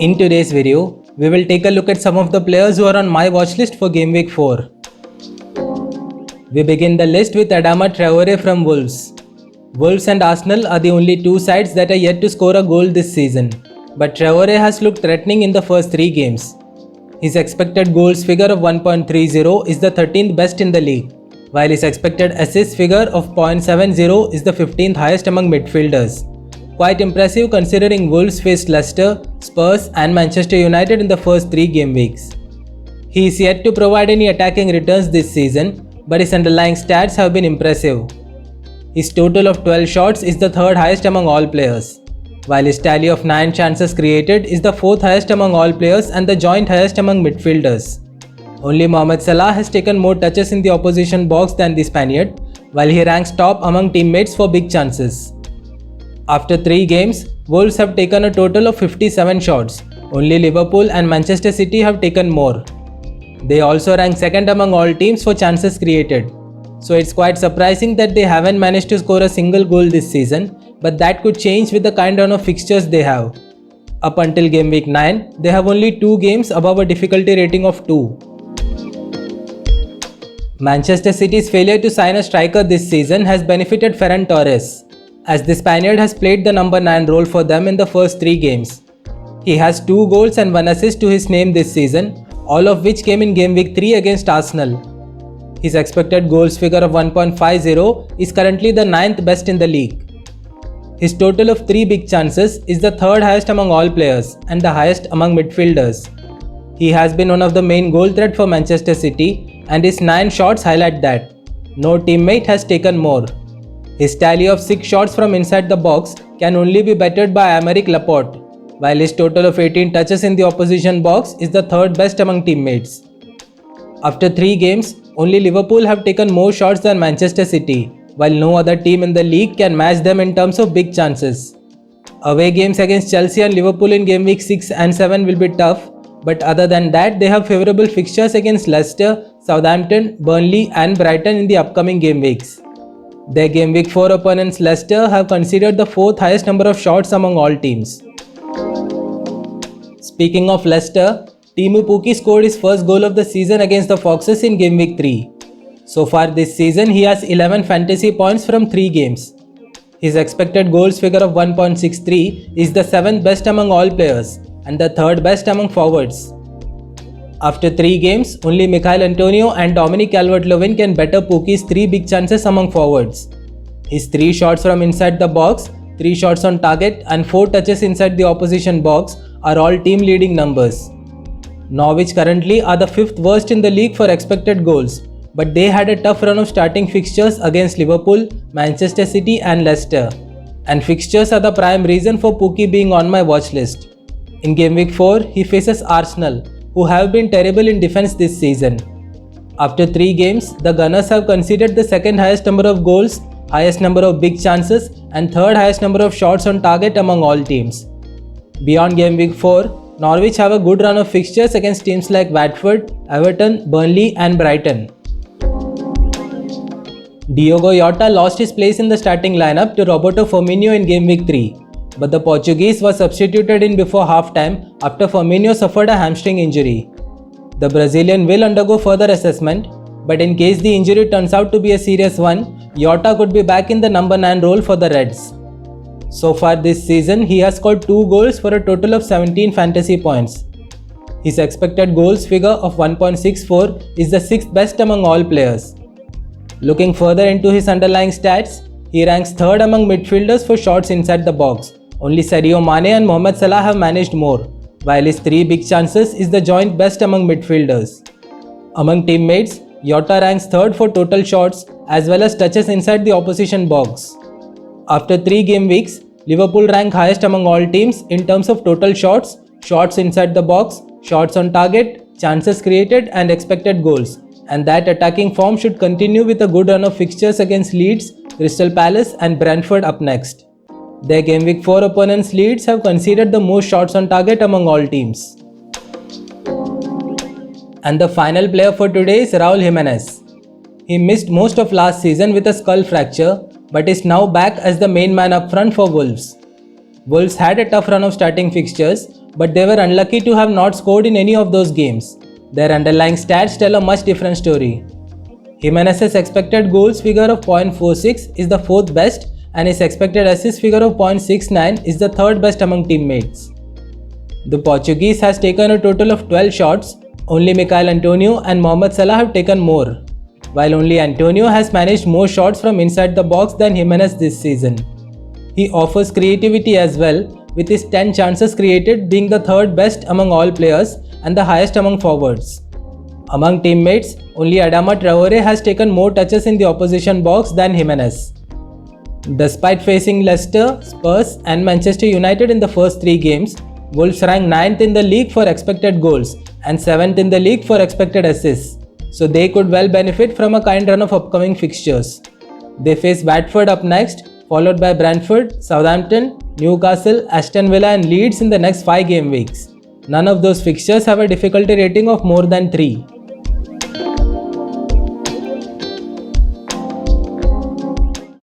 In today's video, we will take a look at some of the players who are on my watch list for Game Week 4. We begin the list with Adama Traore from Wolves. Wolves and Arsenal are the only two sides that are yet to score a goal this season, but Traore has looked threatening in the first 3 games. His expected goals figure of 1.30 is the 13th best in the league, while his expected assist figure of 0.70 is the 15th highest among midfielders. Quite impressive considering Wolves faced Leicester, Spurs and Manchester United in the first 3 game weeks. He is yet to provide any attacking returns this season, but his underlying stats have been impressive. His total of 12 shots is the 3rd highest among all players, while his tally of 9 chances created is the 4th highest among all players and the joint highest among midfielders. Only Mohamed Salah has taken more touches in the opposition box than the Spaniard, while he ranks top among teammates for big chances. After 3 games, Wolves have taken a total of 57 shots. Only Liverpool and Manchester City have taken more. They also rank 2nd among all teams for chances created. So it's quite surprising that they haven't managed to score a single goal this season, but that could change with the kind of fixtures they have. Up until game week 9, they have only 2 games above a difficulty rating of 2. Manchester City's failure to sign a striker this season has benefited Ferran Torres, as the Spaniard has played the number 9 role for them in the first 3 games. He has 2 goals and 1 assist to his name this season, all of which came in game week 3 against Arsenal. His expected goals figure of 1.50 is currently the 9th best in the league. His total of 3 big chances is the 3rd highest among all players and the highest among midfielders. He has been one of the main goal threat for Manchester City, and his 9 shots highlight that. No teammate has taken more. His tally of 6 shots from inside the box can only be bettered by Aymeric Laporte, while his total of 18 touches in the opposition box is the 3rd best among teammates. After 3 games, only Liverpool have taken more shots than Manchester City, while no other team in the league can match them in terms of big chances. Away games against Chelsea and Liverpool in game week 6 and 7 will be tough, but other than that they have favourable fixtures against Leicester, Southampton, Burnley and Brighton in the upcoming game weeks. Their game week 4 opponents Leicester have conceded the 4th highest number of shots among all teams. Speaking of Leicester, Teemu Pukki scored his first goal of the season against the Foxes in game week 3. So far this season he has 11 fantasy points from 3 games. His expected goals figure of 1.63 is the 7th best among all players and the 3rd best among forwards. After 3 games, only Michail Antonio and Dominic Calvert-Lewin can better Pukki's 3 big chances among forwards. His 3 shots from inside the box, 3 shots on target and 4 touches inside the opposition box are all team leading numbers. Norwich currently are the 5th worst in the league for expected goals, but they had a tough run of starting fixtures against Liverpool, Manchester City and Leicester. And fixtures are the prime reason for Pukki being on my watch list. In game week 4, he faces Arsenal, who have been terrible in defense this season. After 3 games, the Gunners have conceded the 2nd highest number of goals, highest number of big chances and 3rd highest number of shots on target among all teams. Beyond game week 4, Norwich have a good run of fixtures against teams like Watford, Everton, Burnley and Brighton. Diogo Jota lost his place in the starting lineup to Roberto Firmino in game week 3. But the Portuguese was substituted in before half-time after Firmino suffered a hamstring injury. The Brazilian will undergo further assessment, but in case the injury turns out to be a serious one, Jota could be back in the number 9 role for the Reds. So far this season, he has scored 2 goals for a total of 17 fantasy points. His expected goals figure of 1.64 is the 6th best among all players. Looking further into his underlying stats, he ranks 3rd among midfielders for shots inside the box. Only Sadio Mane and Mohamed Salah have managed more, while his 3 big chances is the joint best among midfielders. Among teammates, Jota ranks 3rd for total shots as well as touches inside the opposition box. After 3 game weeks, Liverpool rank highest among all teams in terms of total shots, shots inside the box, shots on target, chances created and expected goals, and that attacking form should continue with a good run of fixtures against Leeds, Crystal Palace and Brentford up next. Their game week 4 opponents Leeds have conceded the most shots on target among all teams. And the final player for today is Raul Jimenez. He missed most of last season with a skull fracture, but is now back as the main man up front for Wolves. Wolves had a tough run of starting fixtures, but they were unlucky to have not scored in any of those games. Their underlying stats tell a much different story. Jimenez's expected goals figure of 0.46 is the 4th best, and his expected assist figure of 0.69 is the 3rd best among teammates. The Portuguese has taken a total of 12 shots. Only Michail Antonio and Mohamed Salah have taken more, while only Antonio has managed more shots from inside the box than Jimenez this season. He offers creativity as well, with his 10 chances created being the 3rd best among all players and the highest among forwards. Among teammates, only Adama Traore has taken more touches in the opposition box than Jimenez. Despite facing Leicester, Spurs and Manchester United in the first 3 games, Wolves rank 9th in the league for expected goals and 7th in the league for expected assists, so they could well benefit from a kind run of upcoming fixtures. They face Watford up next, followed by Brentford, Southampton, Newcastle, Aston Villa and Leeds in the next 5 game weeks. None of those fixtures have a difficulty rating of more than 3.